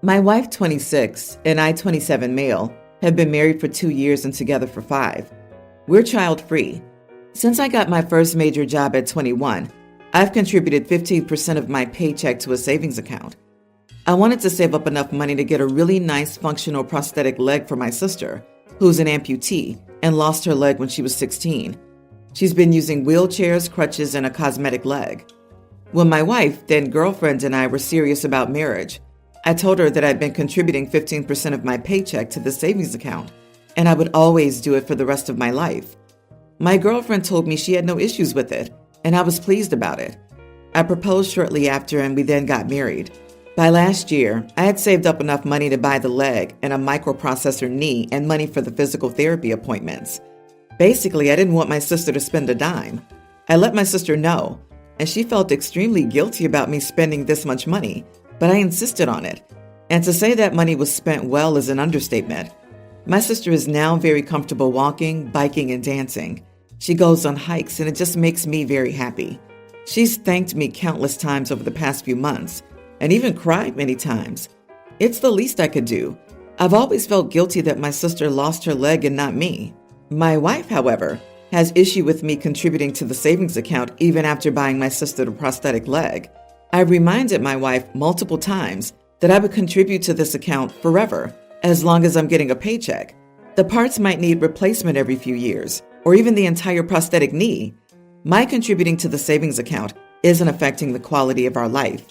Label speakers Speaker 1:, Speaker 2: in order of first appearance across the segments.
Speaker 1: My wife, 26, and I, 27 male, have been married for 2 years and together for 5. We're child-free. Since I got my first major job at 21, I've contributed 15% of my paycheck to a savings account. I wanted to save up enough money to get a really nice functional prosthetic leg for my sister, who's an amputee and lost her leg when she was 16. She's been using wheelchairs, crutches, and a cosmetic leg. When my wife, then girlfriend, and I were serious about marriage, I told her that I'd been contributing 15% of my paycheck to the savings account, and I would always do it for the rest of my life. My girlfriend told me she had no issues with it, and I was pleased about it. I proposed shortly after, and we then got married. By last year, I had saved up enough money to buy the leg and a microprocessor knee and money for the physical therapy appointments. Basically, I didn't want my sister to spend a dime. I let my sister know, and she felt extremely guilty about me spending this much money, but I insisted on it. And to say that money was spent well is an understatement. My sister is now very comfortable walking, biking, and dancing. She goes on hikes, and it just makes me very happy. She's thanked me countless times over the past few months, and even cried many times. It's the least I could do. I've always felt guilty that my sister lost her leg and not me. My wife, however, has issue with me contributing to the savings account even after buying my sister the prosthetic leg. I reminded my wife multiple times that I would contribute to this account forever, as long as I'm getting a paycheck. The parts might need replacement every few years, or even the entire prosthetic knee. My contributing to the savings account isn't affecting the quality of our life.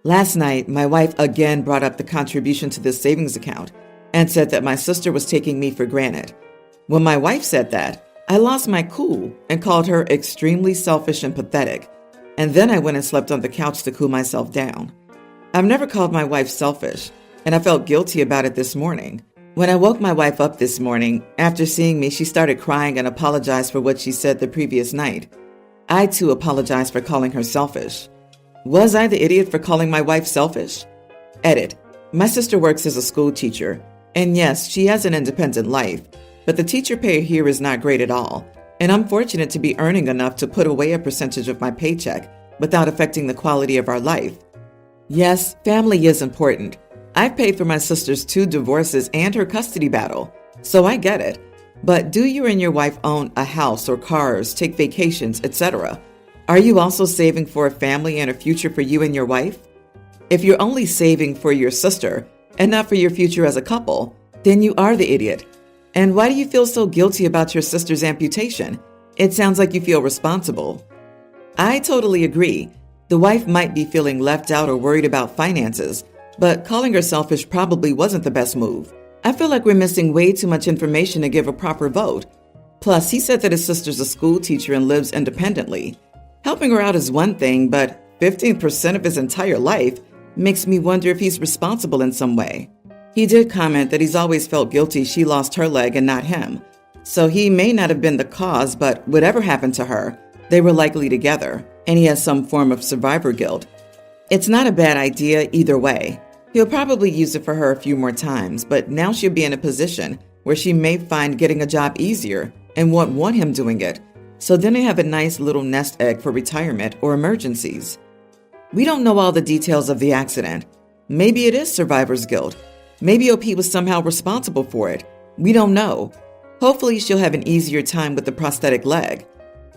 Speaker 1: Last night, my wife again brought up the contribution to this savings account and said that my sister was taking me for granted. When my wife said that, I lost my cool and called her extremely selfish and pathetic. And then I went and slept on the couch to cool myself down. I've never called my wife selfish, and I felt guilty about it this morning. When I woke my wife up this morning, after seeing me, she started crying and apologized for what she said the previous night. I too apologized for calling her selfish. Was I the idiot for calling my wife selfish? Edit. My sister works as a school teacher, and yes, she has an independent life, but the teacher pay here is not great at all. And I'm fortunate to be earning enough to put away a percentage of my paycheck without affecting the quality of our life. Yes, family is important. I've paid for my sister's 2 divorces and her custody battle, so I get it. But do you and your wife own a house or cars, take vacations, etc.? Are you also saving for a family and a future for you and your wife? If you're only saving for your sister and not for your future as a couple, then you are the idiot. And why do you feel so guilty about your sister's amputation? It sounds like you feel responsible. I totally agree. The wife might be feeling left out or worried about finances, but calling her selfish probably wasn't the best move. I feel like we're missing way too much information to give a proper vote. Plus, he said that his sister's a school teacher and lives independently. Helping her out is one thing, but 15% of his entire life makes me wonder if he's responsible in some way. He did comment that he's always felt guilty she lost her leg and not him. So he may not have been the cause, but whatever happened to her, they were likely together, and he has some form of survivor guilt. It's not a bad idea either way. He'll probably use it for her a few more times, but now she'll be in a position where she may find getting a job easier and won't want him doing it. So then they have a nice little nest egg for retirement or emergencies. We don't know all the details of the accident. Maybe it is survivor's guilt. Maybe OP was somehow responsible for it. We don't know. Hopefully she'll have an easier time with the prosthetic leg.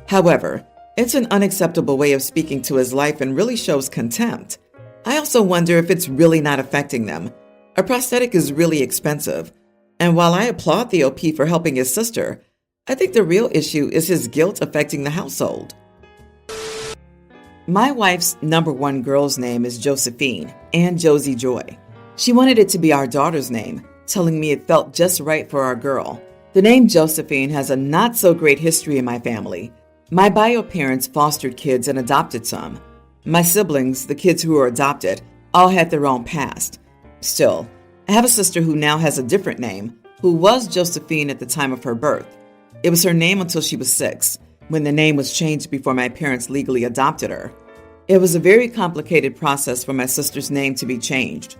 Speaker 1: However, it's an unacceptable way of speaking to his life and really shows contempt. I also wonder if it's really not affecting them. A prosthetic is really expensive. And while I applaud the OP for helping his sister, I think the real issue is his guilt affecting the household. My wife's number 1 girl's name is Josephine and Josie Joy. She wanted it to be our daughter's name, telling me it felt just right for our girl. The name Josephine has a not-so-great history in my family. My bio parents fostered kids and adopted some. My siblings, the kids who were adopted, all had their own past. Still, I have a sister who now has a different name, who was Josephine at the time of her birth. It was her name until she was 6, when the name was changed before my parents legally adopted her. It was a very complicated process for my sister's name to be changed.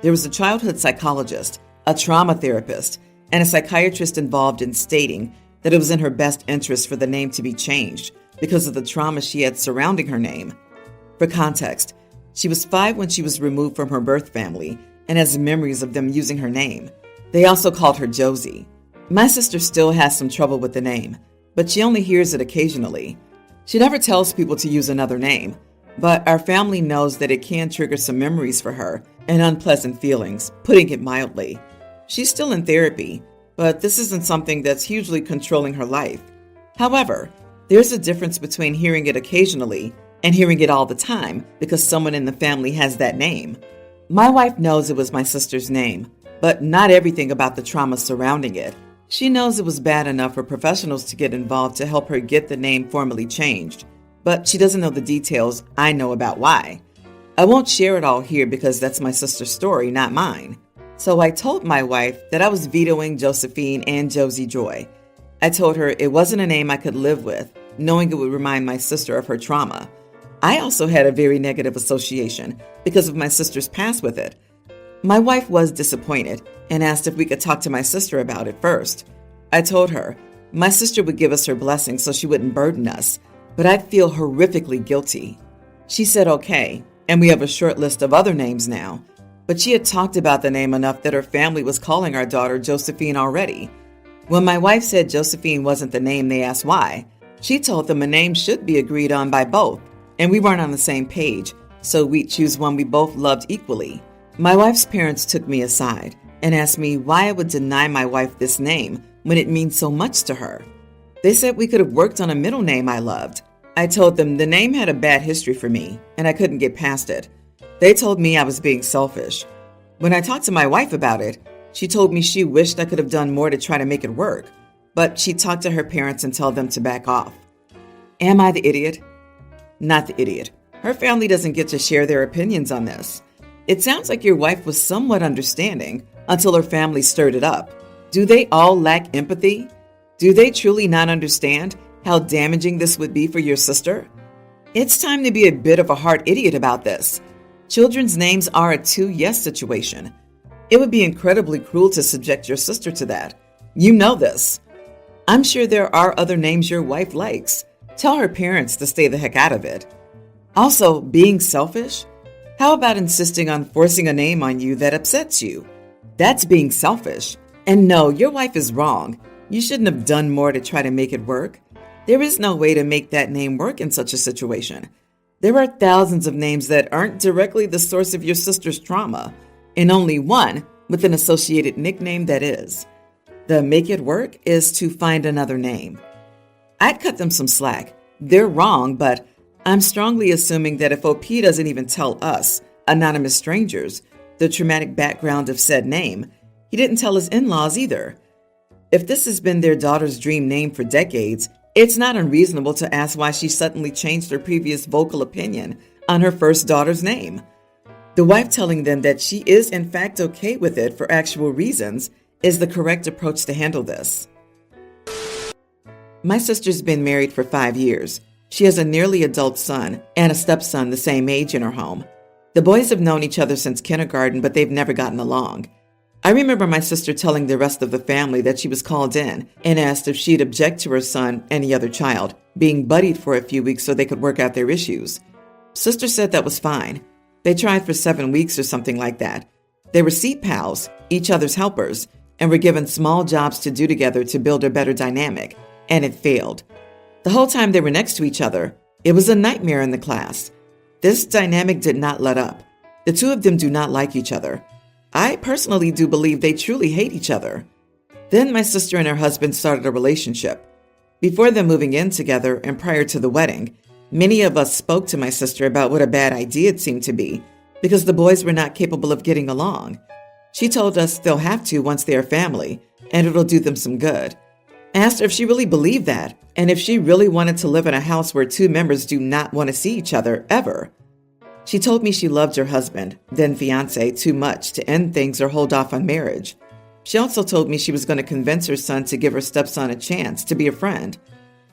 Speaker 1: There was a childhood psychologist, a trauma therapist, and a psychiatrist involved in stating that it was in her best interest for the name to be changed because of the trauma she had surrounding her name. For context, she was 5 when she was removed from her birth family and has memories of them using her name. They also called her Josie. My sister still has some trouble with the name, but she only hears it occasionally. She never tells people to use another name, but our family knows that it can trigger some memories for her and unpleasant feelings, putting it mildly. She's still in therapy, but this isn't something that's hugely controlling her life. However, there's a difference between hearing it occasionally and hearing it all the time because someone in the family has that name. My wife knows it was my sister's name, but not everything about the trauma surrounding it. She knows it was bad enough for professionals to get involved to help her get the name formally changed, but she doesn't know the details I know about why. I won't share it all here because that's my sister's story, not mine. So I told my wife that I was vetoing Josephine and Josie Joy. I told her it wasn't a name I could live with, knowing it would remind my sister of her trauma. I also had a very negative association because of my sister's past with it. My wife was disappointed and asked if we could talk to my sister about it first. I told her my sister would give us her blessing so she wouldn't burden us, but I'd feel horrifically guilty. She said okay, and we have a short list of other names now, but she had talked about the name enough that her family was calling our daughter Josephine already. When my wife said Josephine wasn't the name, they asked why. She told them a name should be agreed on by both, and we weren't on the same page, so we'd choose one we both loved equally. My wife's parents took me aside and asked me why I would deny my wife this name when it means so much to her. They said we could have worked on a middle name I loved. I told them the name had a bad history for me, and I couldn't get past it. They told me I was being selfish. When I talked to my wife about it, she told me she wished I could have done more to try to make it work, but she talked to her parents and told them to back off. Am I the idiot? Not the idiot. Her family doesn't get to share their opinions on this. It sounds like your wife was somewhat understanding until her family stirred it up. Do they all lack empathy? Do they truly not understand how damaging this would be for your sister? It's time to be a bit of a hard idiot about this. Children's names are a 2-yes situation. It would be incredibly cruel to subject your sister to that. You know this. I'm sure there are other names your wife likes. Tell her parents to stay the heck out of it. Also, being selfish? How about insisting on forcing a name on you that upsets you? That's being selfish. And no, your wife is wrong. You shouldn't have done more to try to make it work. There is no way to make that name work in such a situation. There are thousands of names that aren't directly the source of your sister's trauma, and only one with an associated nickname that is. The make it work is to find another name. I'd cut them some slack. They're wrong, but I'm strongly assuming that if OP doesn't even tell us, anonymous strangers, the traumatic background of said name, he didn't tell his in-laws either. If this has been their daughter's dream name for decades, it's not unreasonable to ask why she suddenly changed her previous vocal opinion on her first daughter's name. The wife telling them that she is in fact okay with it for actual reasons is the correct approach to handle this. My sister's been married for 5 years. She has a nearly adult son and a stepson the same age in her home. The boys have known each other since kindergarten, but they've never gotten along. I remember my sister telling the rest of the family that she was called in and asked if she'd object to her son, any other child, being buddied for a few weeks so they could work out their issues. Sister said that was fine. They tried for 7 weeks or something like that. They were seat pals, each other's helpers, and were given small jobs to do together to build a better dynamic, and it failed. The whole time they were next to each other, it was a nightmare in the class. This dynamic did not let up. The two of them do not like each other. I personally do believe they truly hate each other. Then my sister and her husband started a relationship. Before them moving in together and prior to the wedding, many of us spoke to my sister about what a bad idea it seemed to be because the boys were not capable of getting along. She told us they'll have to once they're family, and it'll do them some good. I asked her if she really believed that, and if she really wanted to live in a house where two members do not want to see each other, ever. She told me she loved her husband, then fiancé, too much to end things or hold off on marriage. She also told me she was going to convince her son to give her stepson a chance to be a friend.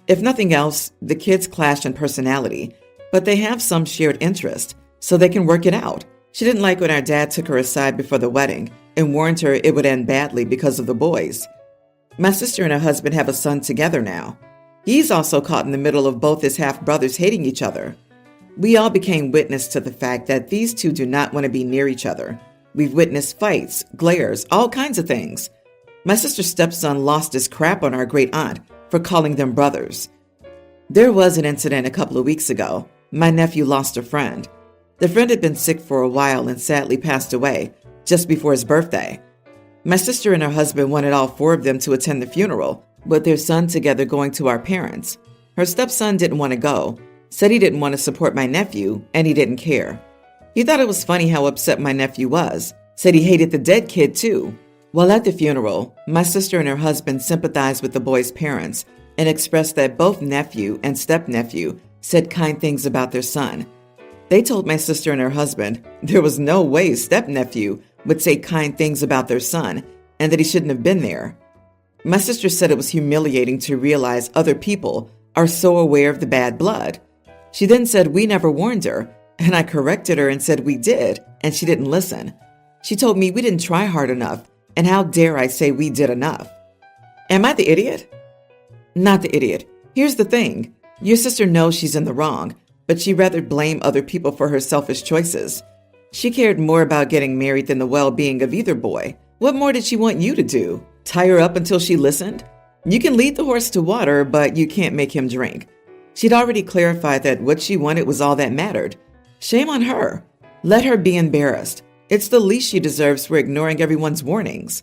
Speaker 1: If nothing else, the kids clash in personality, but they have some shared interest, so they can work it out. She didn't like when our dad took her aside before the wedding and warned her it would end badly because of the boys. My sister and her husband have a son together now. He's also caught in the middle of both his half-brothers hating each other. We all became witness to the fact that these two do not want to be near each other. We've witnessed fights, glares, all kinds of things. My sister's stepson lost his crap on our great aunt for calling them brothers. There was an incident a couple of weeks ago. My nephew lost a friend. The friend had been sick for a while and sadly passed away just before his birthday. My sister and her husband wanted all four of them to attend the funeral, with their son together going to our parents. Her stepson didn't want to go, said he didn't want to support my nephew, and he didn't care. He thought it was funny how upset my nephew was, said he hated the dead kid too. While at the funeral, my sister and her husband sympathized with the boy's parents and expressed that both nephew and stepnephew said kind things about their son. They told my sister and her husband there was no way stepnephew would say kind things about their son and that he shouldn't have been there. My sister said it was humiliating to realize other people are so aware of the bad blood. She then said we never warned her, and I corrected her and said we did, and she didn't listen. She told me we didn't try hard enough, and how dare I say we did enough? Am I the idiot? Not the idiot. Here's the thing. Your sister knows she's in the wrong, but she'd rather blame other people for her selfish choices. She cared more about getting married than the well-being of either boy. What more did she want you to do? Tie her up until she listened? You can lead the horse to water, but you can't make him drink. She'd already clarified that what she wanted was all that mattered. Shame on her. Let her be embarrassed. It's the least she deserves for ignoring everyone's warnings.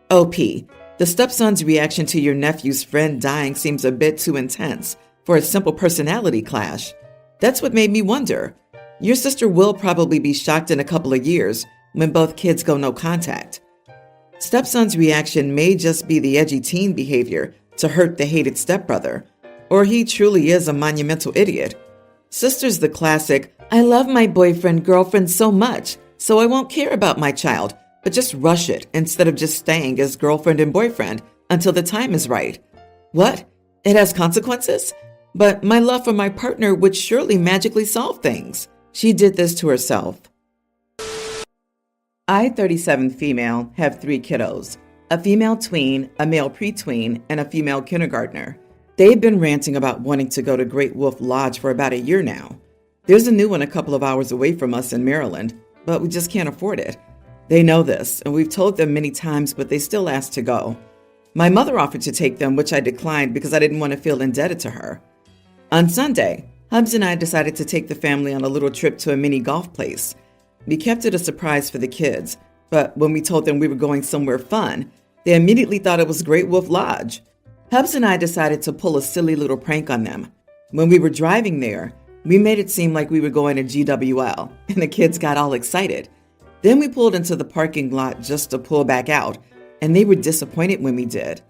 Speaker 1: OP, the stepson's reaction to your nephew's friend dying seems a bit too intense for a simple personality clash. That's what made me wonder. Your sister will probably be shocked in a couple of years when both kids go no contact. Stepson's reaction may just be the edgy teen behavior to hurt the hated stepbrother, or he truly is a monumental idiot. Sister's the classic, I love my boyfriend/girlfriend so much, so I won't care about my child, but just rush it instead of just staying as girlfriend and boyfriend until the time is right. What? It has consequences? But my love for my partner would surely magically solve things. She did this to herself. I, 37 female, have 3 kiddos, a female tween, a male pre-tween, and a female kindergartner. They've been ranting about wanting to go to Great Wolf Lodge for about a year now. There's a new one a couple of hours away from us in Maryland, but we just can't afford it. They know this, and we've told them many times, but they still ask to go. My mother offered to take them, which I declined because I didn't want to feel indebted to her. On Sunday, Hubs and I decided to take the family on a little trip to a mini golf place. We kept it a surprise for the kids, but when we told them we were going somewhere fun, they immediately thought it was Great Wolf Lodge. Hubs and I decided to pull a silly little prank on them. When we were driving there, we made it seem like we were going to GWL, and the kids got all excited. Then we pulled into the parking lot just to pull back out, and they were disappointed when we did.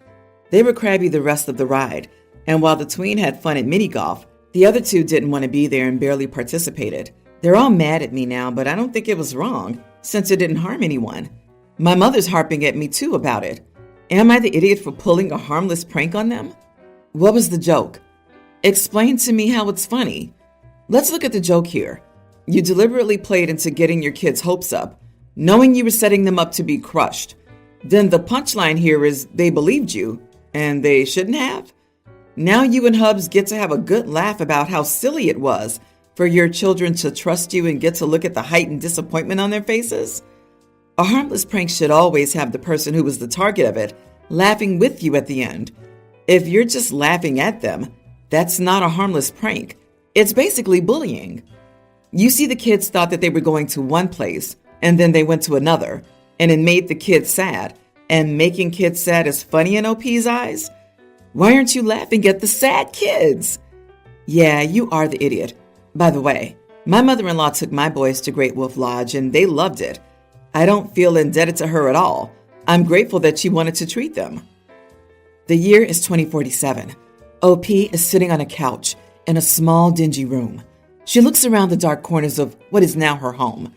Speaker 1: They were crabby the rest of the ride, and while the tween had fun at mini golf, the other 2 didn't want to be there and barely participated. They're all mad at me now, but I don't think it was wrong, since it didn't harm anyone. My mother's harping at me too about it. Am I the idiot for pulling a harmless prank on them? What was the joke? Explain to me how it's funny. Let's look at the joke here. You deliberately played into getting your kids' hopes up, knowing you were setting them up to be crushed. Then the punchline here is they believed you, and they shouldn't have? Now you and Hubs get to have a good laugh about how silly it was for your children to trust you and get to look at the heightened disappointment on their faces? A harmless prank should always have the person who was the target of it laughing with you at the end. If you're just laughing at them, that's not a harmless prank. It's basically bullying. You see, the kids thought that they were going to one place, and then they went to another, and it made the kids sad. And making kids sad is funny in OP's eyes? Why aren't you laughing at the sad kids? Yeah, you are the idiot. By the way, my mother-in-law took my boys to Great Wolf Lodge, and they loved it. I don't feel indebted to her at all. I'm grateful that she wanted to treat them. The year is 2047. OP is sitting on a couch in a small, dingy room. She looks around the dark corners of what is now her home.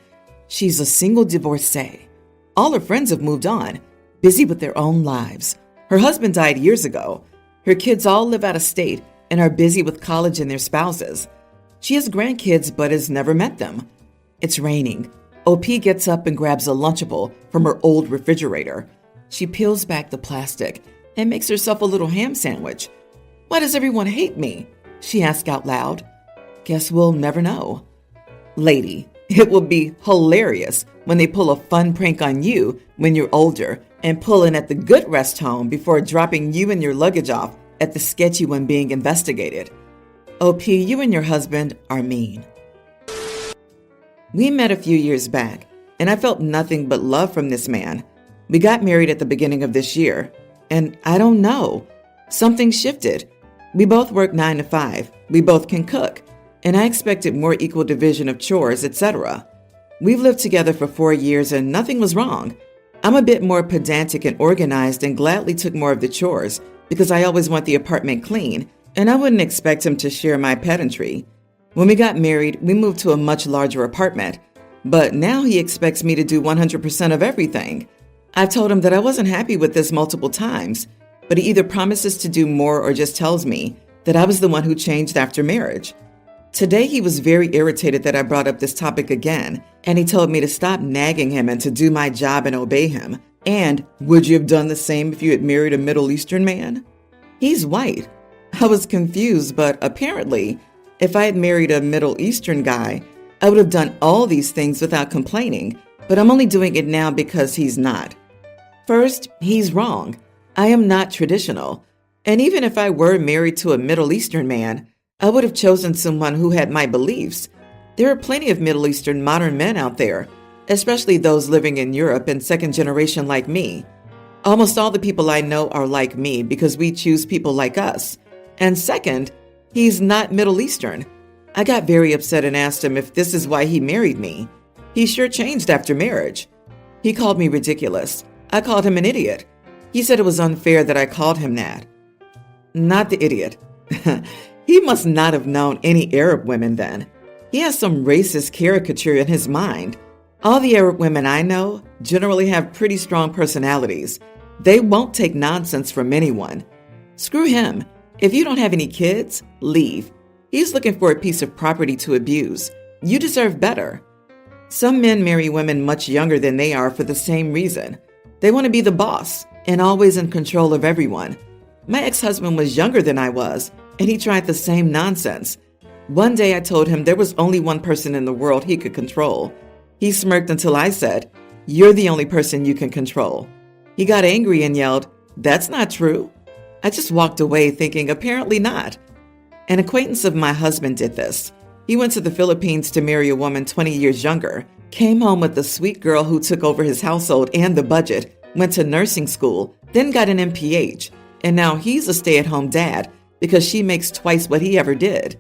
Speaker 1: She's a single divorcee. All her friends have moved on, busy with their own lives. Her husband died years ago. Her kids all live out of state and are busy with college and their spouses. She has grandkids but has never met them. It's raining. OP gets up and grabs a Lunchable from her old refrigerator. She peels back the plastic and makes herself a little ham sandwich. Why does everyone hate me? She asks out loud. Guess we'll never know. Lady, It will be hilarious when they pull a fun prank on you when you're older and pull in at the good rest home before dropping you and your luggage off at the sketchy one being investigated. OP, you and your husband are mean. We met a few years back, and I felt nothing but love from this man. We got married at the beginning of this year, and I don't know. Something shifted. We both work 9 to 5. We both can cook, and I expected more equal division of chores, etc. We've lived together for 4 years, and nothing was wrong. I'm a bit more pedantic and organized and gladly took more of the chores because I always want the apartment clean, and I wouldn't expect him to share my pedantry. When we got married, we moved to a much larger apartment, but now he expects me to do 100% of everything. I've told him that I wasn't happy with this multiple times, but he either promises to do more or just tells me that I was the one who changed after marriage. Today, he was very irritated that I brought up this topic again, and he told me to stop nagging him and to do my job and obey him. And would you have done the same if you had married a Middle Eastern man? He's white. I was confused, but apparently, if I had married a Middle Eastern guy, I would have done all these things without complaining, but I'm only doing it now because he's not. First, he's wrong. I am not traditional. And even if I were married to a Middle Eastern man, I would have chosen someone who had my beliefs. There are plenty of Middle Eastern modern men out there, especially those living in Europe and second generation like me. Almost all the people I know are like me because we choose people like us. And second, he's not Middle Eastern. I got very upset and asked him if this is why he married me. He sure changed after marriage. He called me ridiculous. I called him an idiot. He said it was unfair that I called him that. Not the idiot. He must not have known any Arab women then. He has some racist caricature in his mind. All the Arab women I know generally have pretty strong personalities. They won't take nonsense from anyone. Screw him. If you don't have any kids, leave. He's looking for a piece of property to abuse. You deserve better. Some men marry women much younger than they are for the same reason. They want to be the boss and always in control of everyone. My ex-husband was younger than I was, and he tried the same nonsense. One day I told him there was only one person in the world he could control. He smirked until I said, "You're the only person you can control." He got angry and yelled, "That's not true." I just walked away thinking, apparently not. An acquaintance of my husband did this. He went to the Philippines to marry a woman 20 years younger, came home with a sweet girl who took over his household and the budget, went to nursing school, then got an MPH, and now he's a stay-at-home dad because she makes twice what he ever did.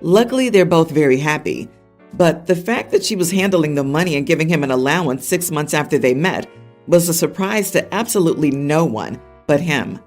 Speaker 1: Luckily, they're both very happy, but the fact that she was handling the money and giving him an allowance 6 months after they met was a surprise to absolutely no one but him.